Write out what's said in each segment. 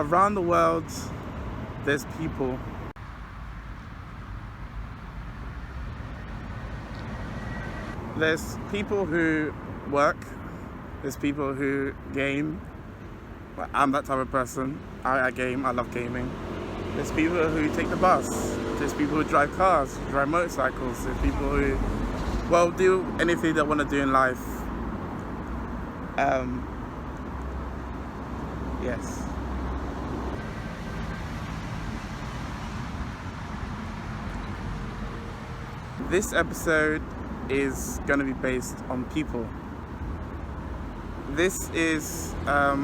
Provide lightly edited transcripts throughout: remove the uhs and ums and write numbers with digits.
around the world, there's people. There's people who work. There's people who game. I'm that type of person. I game. I love gaming. There's people who take the bus. There's people who drive cars, drive motorcycles. There's people who, well, do anything they want to do in life. Yes. This episode is going to be based on people. This is a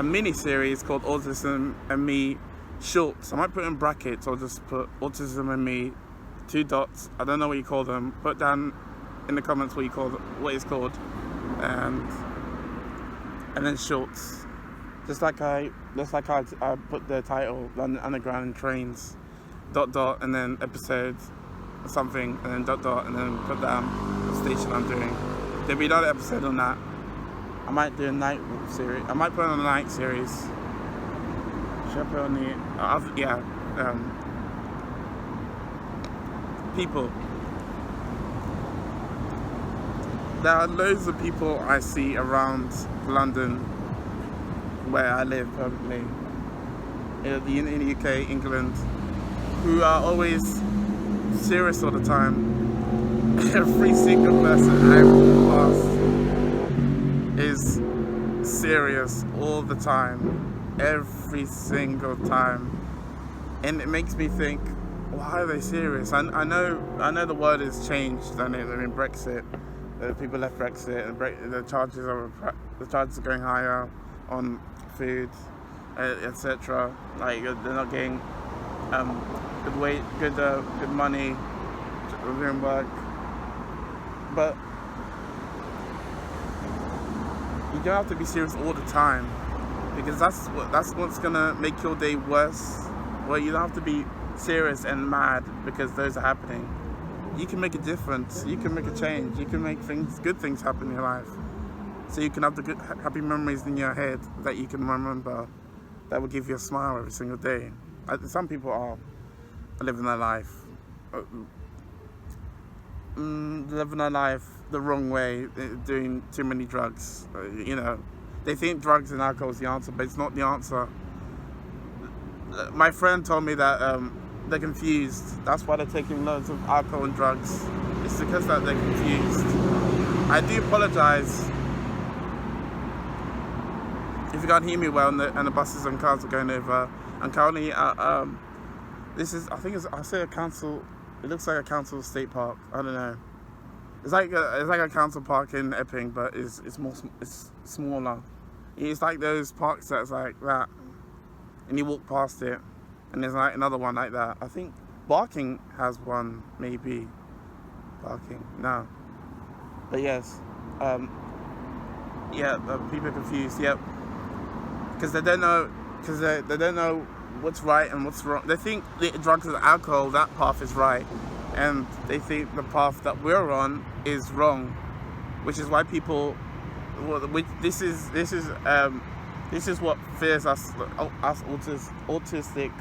mini-series called Autism Me Shorts. I might put in brackets or just put Autism and Me, 2 dots. I don't know what you call them. Put down in the comments what it's called, and then shorts. Just like I put the title London Underground Trains, ... and then episode something, and then ... and then put down the station I'm doing. There'll be another episode on that. I might do a night series. I might put on a night series. Should I put on the... people. There are loads of people I see around London, where I live permanently, in the UK, England, who are always serious all the time. Every single person I walk past is serious all the time, every single time, and it makes me think, why are they serious? I know the world has changed. I mean, Brexit, people left Brexit, and the charges are going higher on food, etc. Like, they're not getting good money doing work, but you don't have to be serious all the time, because that's what's gonna make your day worse. Well, you don't have to be serious and mad because those are happening. You can make a difference. You can make a change. You can make good things happen in your life. So you can have the good, happy memories in your head that you can remember, that will give you a smile every single day. Some people are living their life the wrong way, doing too many drugs. They think drugs and alcohol is the answer, but it's not the answer. My friend told me that they're confused. That's why they're taking loads of alcohol and drugs. It's because that they're confused. I do apologize if you can't hear me well, and the buses and cars are going over. I'm currently at I say a council. It looks like a council estate park. I don't know. It's like a council park in Epping, but it's smaller. It's like those parks that's like that, and you walk past it, and there's like another one like that. I think Barking has one, maybe. Barking, no. But yes, people are confused. Yep, because they don't know what's right and what's wrong. They think the drugs and alcohol, that path is right, and they think the path that we're on is wrong, which is why people. This is what fears us autistic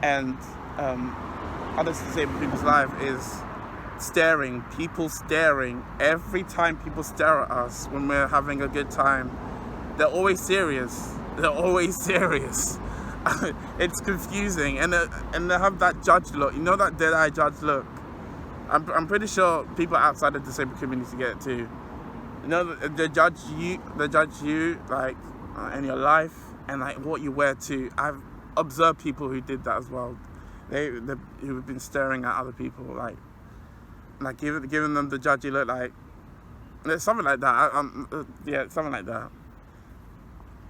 and other disabled people's life is staring. People staring. Every time people stare at us when we're having a good time, they're always serious. It's confusing, and they have that judge look. You know, that dead-eye judge look. I'm pretty sure people outside the disabled community get it too. You know, they judge you like in your life and like what you wear too. I've observed people who did that as well. Who've been staring at other people like giving them the judgy look, like something like that. Something like that.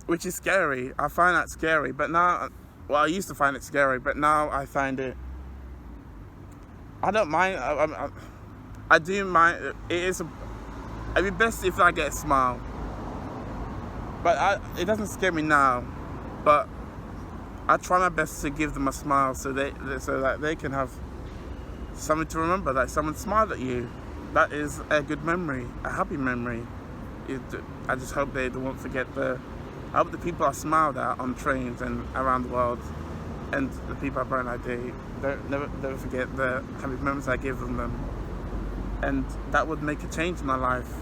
Which is scary. I find that scary. But now, well, I used to find it scary, but now I find it. I don't mind. I do mind. It'd be best if I get a smile. But it doesn't scare me now. But I try my best to give them a smile so that they can have something to remember. That someone smiled at you. That is a good memory, a happy memory. I just hope they won't forget the I hope the people I smiled at on trains and around the world, and the people I brought that day, never forget the happy moments I gave them. And that would make a change in my life.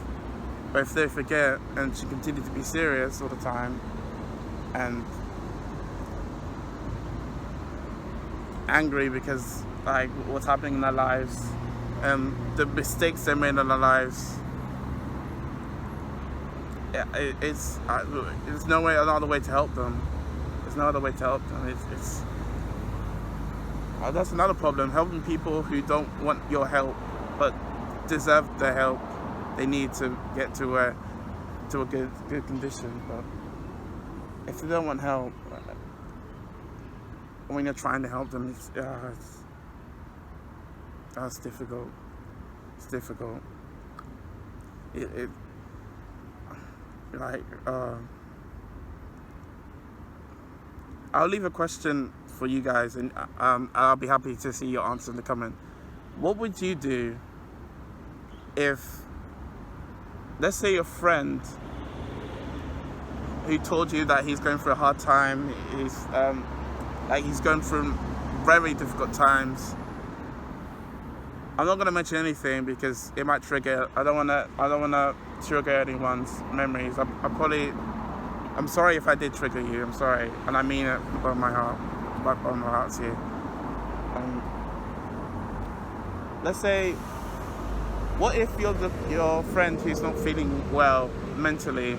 But if they forget and she continued to be serious all the time and angry because like what's happening in their lives and the mistakes they made in their lives, yeah, there's no other way to help them. There's no other way to help them. That's another problem, helping people who don't want your help but deserve the help they need to get to a good condition. But if they don't want help, when you're trying to help them, it's difficult. It's difficult. I'll leave a question for you guys, and I'll be happy to see your answer in the comment. What would you do if, let's say, your friend who told you that he's going through a hard time, he's going through very difficult times. I'm not going to mention anything because it might trigger. I don't want to trigger anyone's memories. I'm sorry if I did trigger you. I'm sorry, and I mean it from my heart. From my heart to you. Let's say, what if your friend who's not feeling well mentally,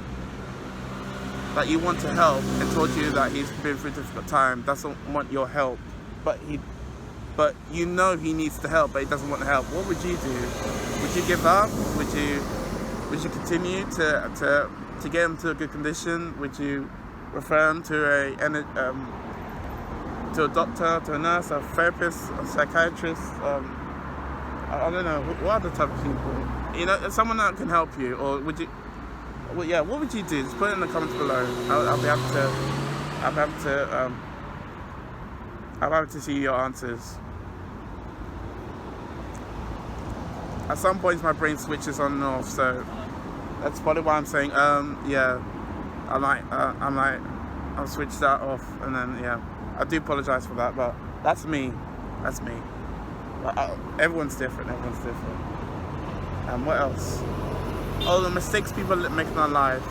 that you want to help, and told you that he's been through a difficult time, doesn't want your help, but you know he needs the help, but he doesn't want the help? What would you do? Would you give up? Would you continue to get him to a good condition? Would you refer him to a doctor, to a nurse, a therapist, a psychiatrist? I don't know. What other type of people? You know, someone that can help you, or would you? Well, yeah. What would you do? Just put it in the comments below. I'll be happy to see your answers. At some points, my brain switches on and off, so that's probably why I'm saying, yeah. I'll switch that off, and then yeah. I do apologize for that, but that's me. That's me. Everyone's different. And what else? Oh, the mistakes people make in their life.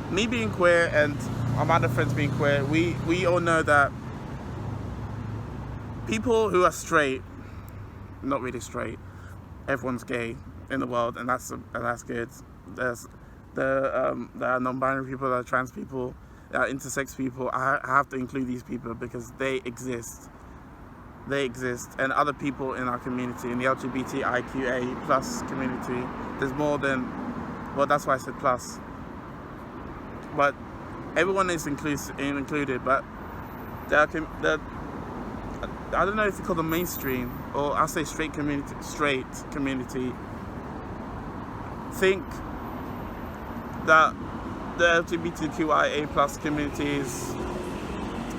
Me being queer and my other friends being queer, we all know that people who are straight, not really straight, everyone's gay in the world, and that's good. There's there are non-binary people, there are trans people, there are intersex people. I have to include these people because they exist. And other people in our community, in the LGBTIQA plus community, there's more than, well, that's why I said plus. But everyone is included, but I don't know if you call them mainstream, or I'll say straight community, think that the LGBTQIA plus communities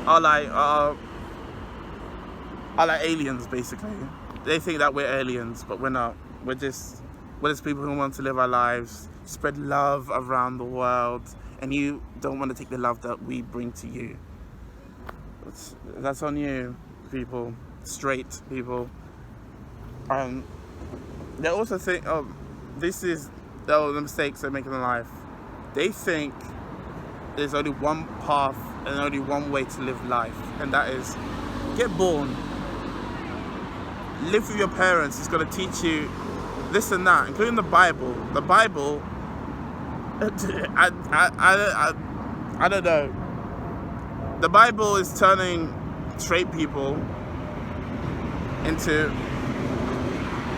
are like aliens, basically. They think that we're aliens, but we're not. We're just people who want to live our lives, spread love around the world, and you don't want to take the love that we bring to you. That's on you, people, straight people. They also think, the mistakes they make in life. They think there's only one path and only one way to live life, and that is get born, live with your parents. It's going to teach you this and that, including the Bible. The Bible, I don't know. The Bible is turning straight people into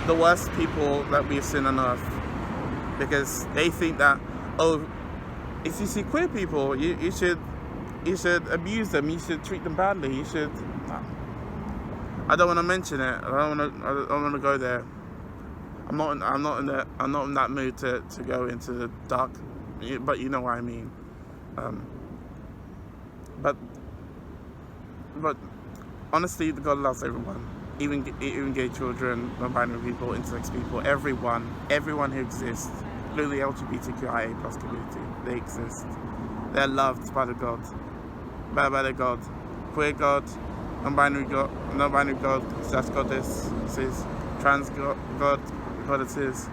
the worst people that we've seen on earth, because they think that, oh, if you see queer people, you should abuse them, you should treat them badly, you should. I don't want to mention it. I don't want to go there. I'm not in that mood to go into the dark, but you know what I mean. But honestly, God loves everyone, even gay children, non-binary people, intersex people, everyone who exists. including the LGBTQIA plus community. They exist. They're loved by the God, by the God, queer God, non-binary God, cis goddesses, trans God, goddesses,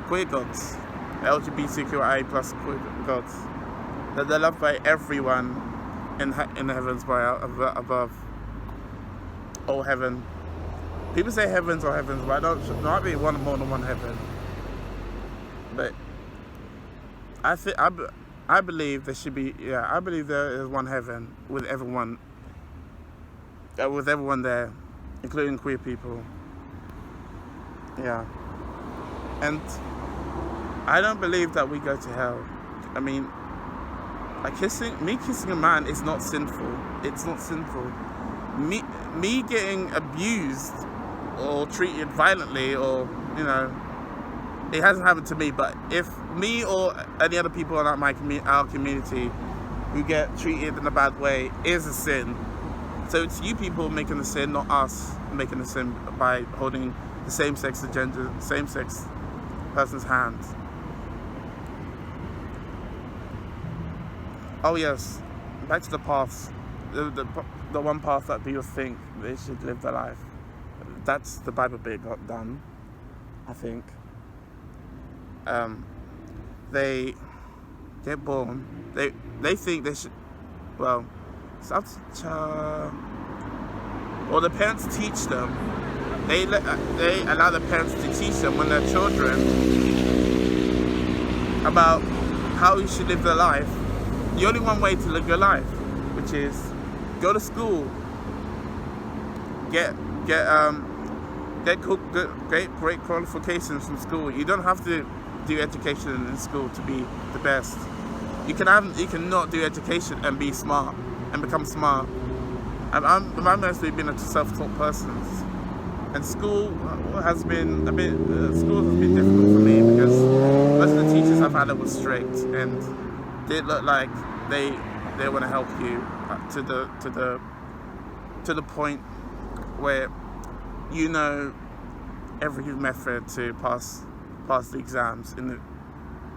queer gods, LGBTQIA plus queer gods. That they're loved by everyone in the heavens, by above, all heaven. People say heavens or heavens, but there might be more than one heaven. But I believe there should be. Yeah, I believe there is one heaven with everyone there, including queer people. Yeah, and I don't believe that we go to hell. I mean, like kissing a man is not sinful. It's not sinful. Me getting abused or treated violently, or it hasn't happened to me. But if me or any other people in our community who get treated in a bad way is a sin. So it's you people making the sin, not us making the sin by holding the same-sex person's hand. Oh yes, back to the paths. The one path that people think they should live their life. That's the Bible bit got done, I think. They get born. They think they should. Well, the parents teach them. They allow the parents to teach them when they're children about how you should live their life. The only one way to live your life, which is go to school, get great qualifications from school. You don't have to do education in school to be the best. You cannot do education and be smart and become smart. I'm mostly been a self-taught person, and school has been difficult for me because most of the teachers I've had were strict and they look like they want to help you to the point where you know every method to pass the exams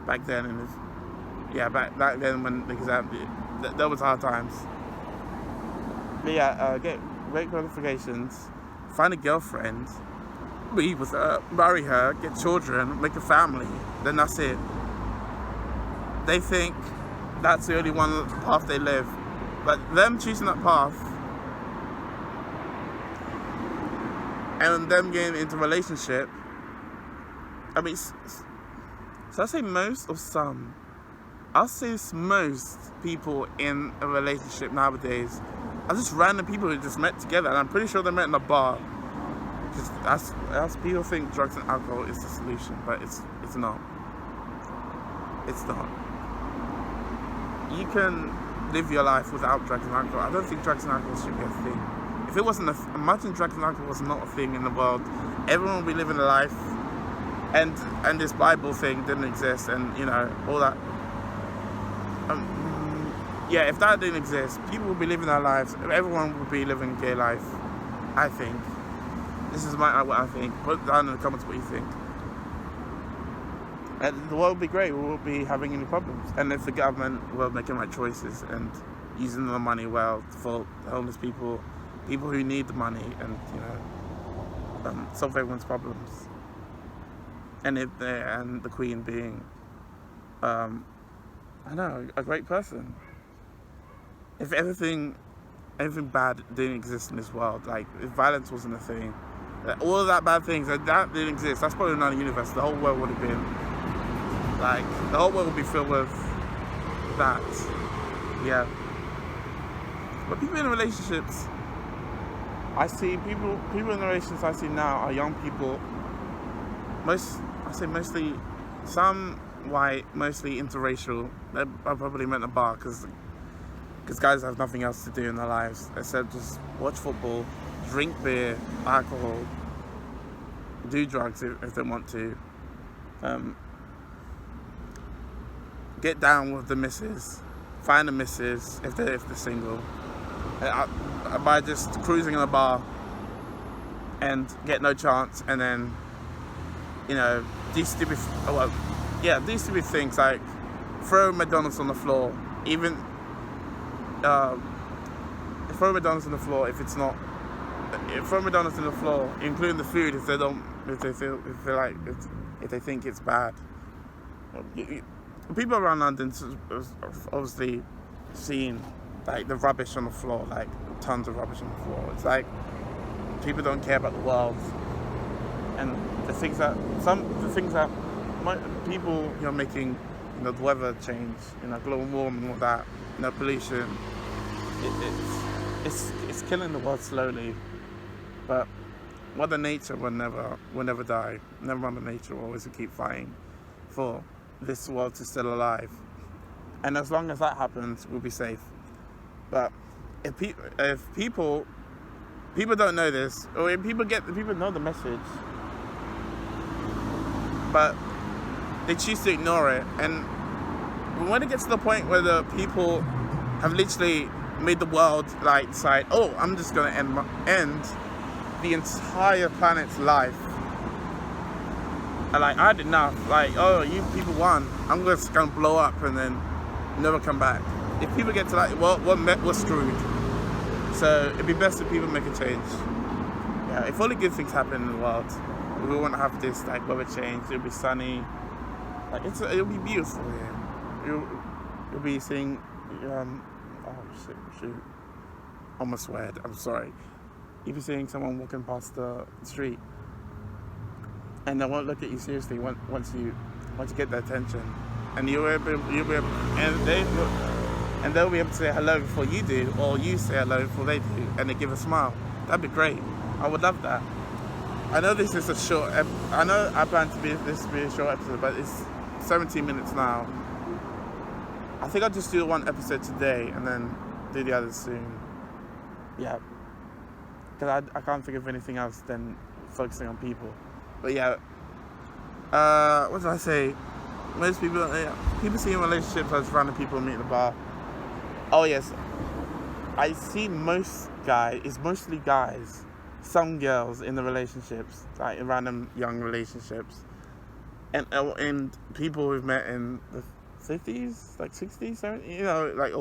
back then when the exam there was hard times. But yeah, get great qualifications, find a girlfriend, be with her, marry her, get children, make a family, then that's it. They think that's the only one path they live, but them choosing that path and them getting into a relationship, I mean, so I say most or some? I'll say most people in a relationship nowadays are just random people who just met together, and I'm pretty sure they met in a bar. Because as people think drugs and alcohol is the solution, but it's not. It's not. You can live your life without drugs and alcohol. I don't think drugs and alcohol should be a thing. If it wasn't imagine drugs and alcohol was not a thing in the world, everyone would be living a life, and this Bible thing didn't exist, and all that. Yeah, if that didn't exist, people would be living their lives. Everyone would be living a gay life, I think. This is what I think. Put down in the comments what you think. And the world would be great. We won't be having any problems. And if the government were making right choices and using the money well for homeless people who need the money, and solve everyone's problems. And the Queen being, a great person. If everything bad didn't exist in this world, like if violence wasn't a thing, all of that bad things that didn't exist, that's probably not a universe. The whole world would have been the whole world would be filled with that. Yeah. But people in relationships, I see people in the relationships I see now are young people. Mostly, some white, mostly interracial. I probably meant a bar because guys have nothing else to do in their lives except just watch football, drink beer, alcohol, do drugs if they want to, get down with the missus, find a missus if they're single, by just cruising in a bar and get no chance, and then do stupid. yeah, there used to be things like throw McDonald's on the floor, even throw McDonald's on the floor if it's not. Throw McDonald's on the floor, including the food, if they think it's bad. People around London obviously seen like the rubbish on the floor, like tons of rubbish on the floor. It's like people don't care about the world, and the things that people making, the weather change, global warming, all that, pollution. It's killing the world slowly, but Mother Nature will never die. Never Mother Nature will always keep fighting for this world to still alive, and as long as that happens, we'll be safe. But if people don't know this, or if people know the message, but they choose to ignore it, and when it gets to the point where the people have literally made the world like decide, oh, I'm just gonna end the entire planet's life. And like, I had enough. Like, oh, you people won. I'm just gonna blow up and then never come back. If people get to that, we're screwed. So it'd be best if people make a change. Yeah, if only good things happen in the world, we wouldn't have this like weather change. It'll be sunny. Like it'll be beautiful here. You'll be seeing. Oh shoot! Almost sweared. I'm sorry. You'll be seeing someone walking past the street, and they won't look at you seriously once you get their attention, and they'll be able to say hello before you do, or you say hello before they do, and they give a smile. That'd be great. I would love that. I know this is a short. I know I plan this to be a short episode, but it's 17 minutes now. I think I'll just do one episode today and then do the others soon. Yeah. Because I can't think of anything else than focusing on people. But yeah, what did I say? Most people see in relationships as random people meet at the bar. Oh yes, I see it's mostly guys, some girls in the relationships, like in random young relationships, and people we've met in the 50s, like 60s, 70s, like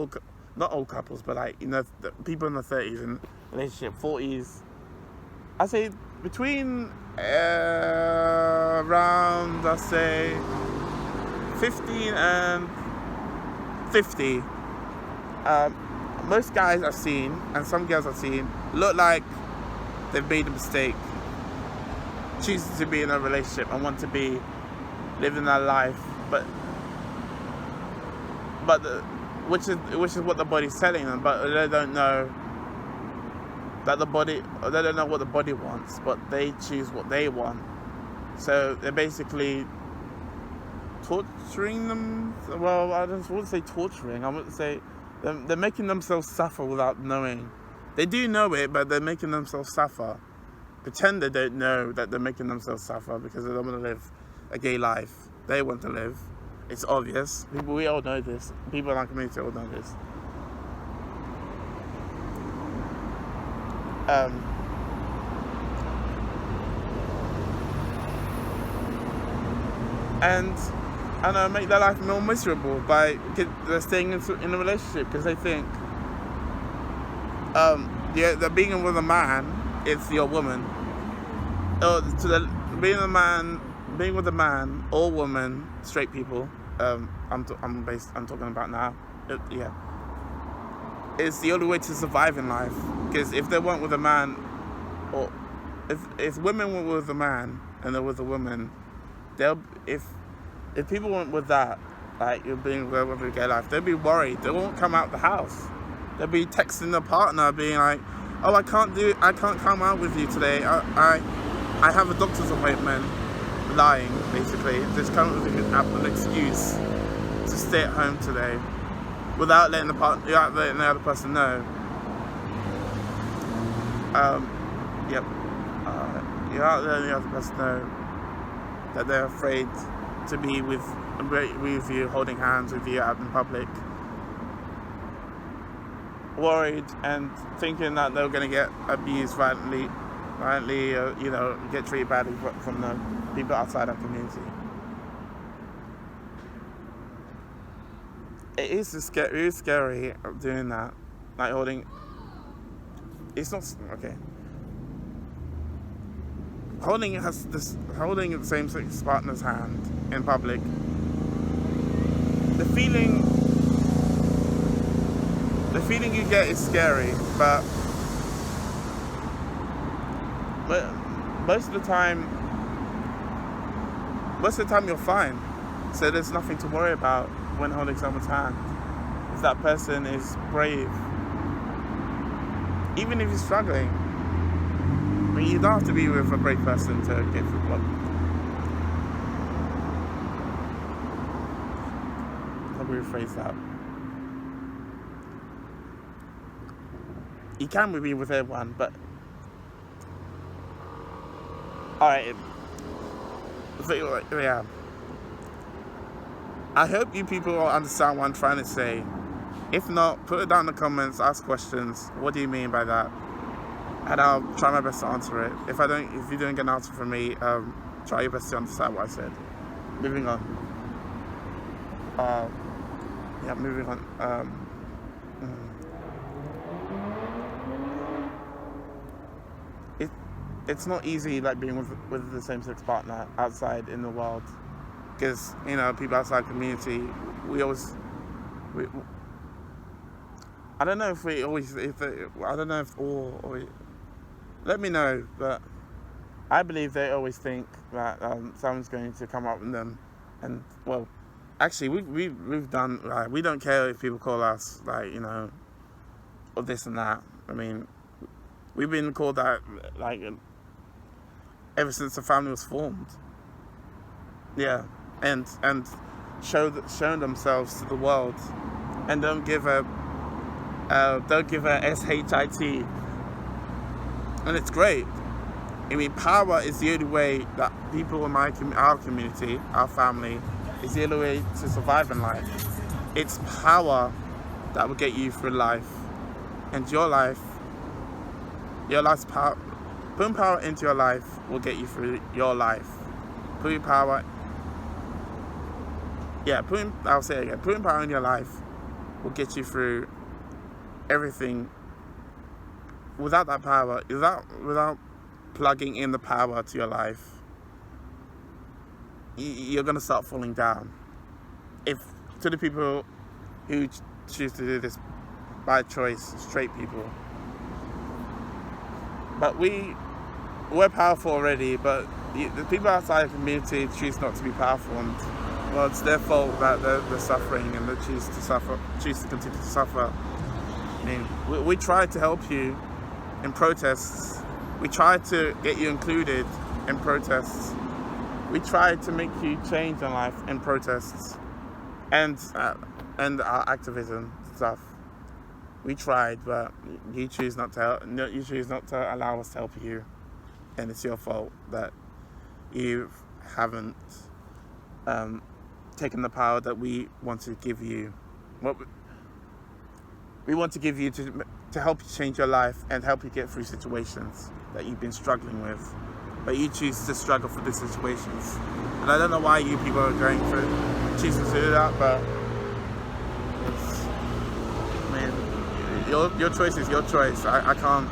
not old couples, but like, the people in the 30s in relationship, 40s. I say between around, I say 15 and 50. Most guys I've seen, and some girls I've seen, look like they've made a mistake, choosing to be in a relationship and want to be living their life, which is what the body's telling them, but they don't know that they don't know what the body wants, but they choose what they want. So they're basically torturing them. Well, I wouldn't say torturing. I wouldn't say they're making themselves suffer without knowing. They do know it, but they're making themselves suffer. Pretend they don't know that they're making themselves suffer because they don't want to live a gay life. They want to live. It's obvious. We all know this. People in our community all know this. And I know, make their life more miserable by staying in a relationship because they think that being with a man is your woman. Or being with a man or woman, straight people. I'm talking about now. It's the only way to survive in life. Because if they weren't with a man, or if women were with a man and they're with a woman, if people weren't with that, like you're being with a gay life, they'd be worried. They won't come out the house. They'll be texting their partner, being like, "Oh, I can't come out with you today. I have a doctor's appointment." Lying, basically, just come up with an excuse to stay at home today, without letting the other person know. Without letting the other person know that they're afraid to be with you, holding hands with you out in public, worried and thinking that they're going to get abused violently, get treated badly from the people outside our community. It is scary doing that, like holding. It's not okay. Holding the same-sex partner's hand in public. The feeling you get is scary, but most of the time you're fine. So there's nothing to worry about when holding someone's hand. If that person is brave, even if you're struggling, I mean, you don't have to be with a brave person to get through what. How do we rephrase that? You can be with everyone, but alright. Yeah. I hope you people understand what I'm trying to say. If not, put it down in the comments, ask questions. What do you mean by that? And I'll try my best to answer it. If you don't get an answer from me, try your best to understand what I said. Moving on. Moving on. It's not easy, like, being with the same-sex partner outside in the world, because, you know, people outside the community, I don't know if let me know, but I believe they always think that someone's going to come up with them, and, well, actually, we've done, like, we don't care if people call us, like, you know, or this and that. I mean, we've been called that, like, ever since the family was formed. Yeah, and shown themselves to the world, and don't give a SHIT, and it's great. I mean, power is the only way that people in our community, our family, is the only way to survive in life. It's power that will get you through life, and your life's power. Putting power into your life will get you through your life. Putting power in your life will get you through everything. Without that power, without plugging in the power to your life, you're going to start falling down. To the people who choose to do this by choice, straight people. But we're powerful already, but the people outside the community choose not to be powerful, and, well, it's their fault that they're suffering, and they choose to continue to suffer. I mean, we tried to help you in protests. We tried to get you included in protests. We tried to make you change your life in protests and our activism stuff. We tried, but you choose not to allow us to help you, and it's your fault that you haven't taken the power that we want to give you. What we want to give you to help you change your life and help you get through situations that you've been struggling with, but you choose to struggle for these situations. And I don't know why you people are choosing to do that, but your choice is your choice. I can't.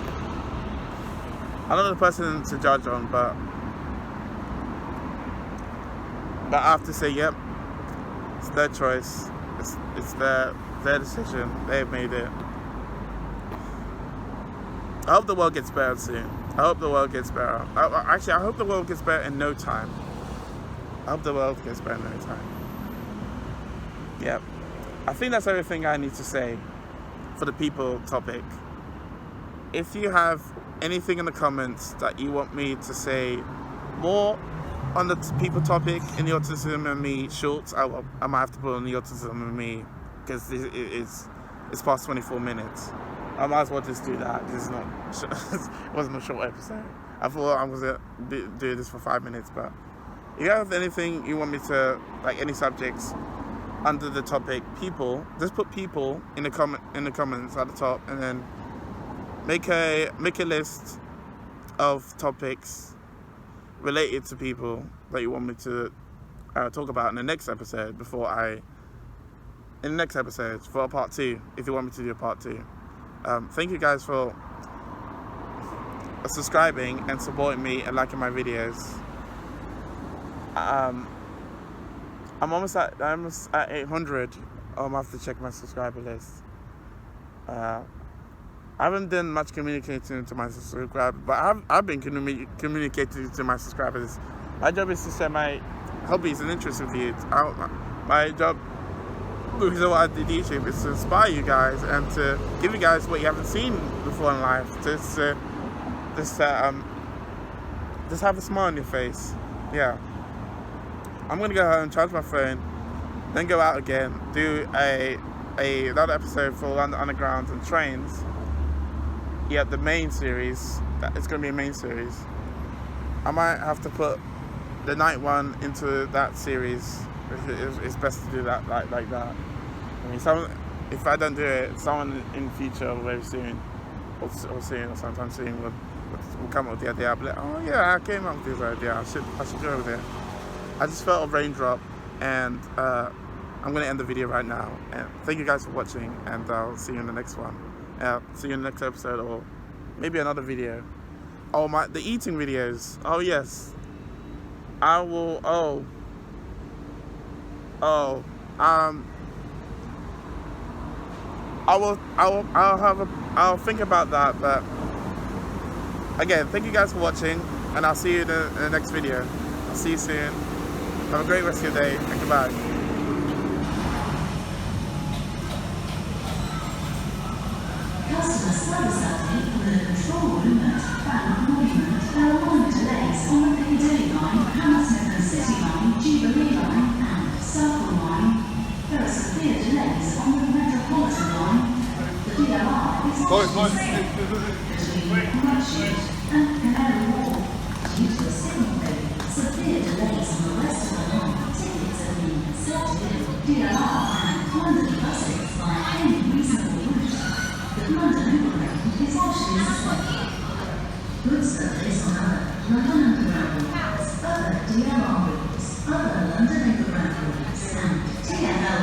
I'm not the person to judge on, but I have to say, yep, it's their choice. It's their decision. They've made it. I hope the world gets better soon. I hope the world gets better. Actually, I hope the world gets better in no time. I hope the world gets better in no time. Yep. I think that's everything I need to say for the people topic. If you have anything in the comments that you want me to say more on the people topic in the Autism and Me shorts, I might have to put on the Autism and Me, because it's past 24 minutes. I might as well just do that. This is not it wasn't a short episode. I thought I was going to do this for 5 minutes, but if you have anything you want me to, like, any subjects under the topic people, just put people in the comments at the top, and then make a list of topics related to people that you want me to talk about in the next episode before I in the next episode for a part 2, if you want me to do a part 2. Thank you guys for subscribing and supporting me and liking my videos. I'm almost at 800. I'm gonna have to check my subscriber list. I haven't done much communicating to my subscribers, but I've been communicating to my subscribers. My job is to share my hobbies and interests with you. My job, the reason why I did YouTube, is to inspire you guys and to give you guys what you haven't seen before in life. Just have a smile on your face. Yeah. I'm gonna go home, charge my phone, then go out again, do another episode for London Underground and Trains. Yeah, the main series. It's gonna be a main series. I might have to put the night one into that series. It's best to do that like that. I mean, if I don't do it, someone in the future, very soon, or sometime soon, will come up with the idea. I'll be like, oh yeah, I came up with this idea. I should go over there. I just felt a raindrop, and I'm gonna end the video right now. And thank you guys for watching, and I'll see you in the next one. See you in the next episode, or maybe another video. Oh, the eating videos. Oh yes, I will. I'll think about that. But again, thank you guys for watching, and I'll see you in the next video. I'll see you soon. Have a great rest of your day, and goodbye. Customer service update for the control room at Bank Monument. There are minor delays on the Piccadilly line, Hammersmith and City line, Jubilee line, and Circle line. There are severe delays on the Metropolitan line. The DLR is between Redshift and Canary Wharf. Due to a signal failure, severe delays on the rest of the line. Tickets have been accepted. DLR and London buses by any reasonable route. The London Overground is actually suspended. Good service on other London Underground routes, other DLR routes, other London Overground routes, and TfL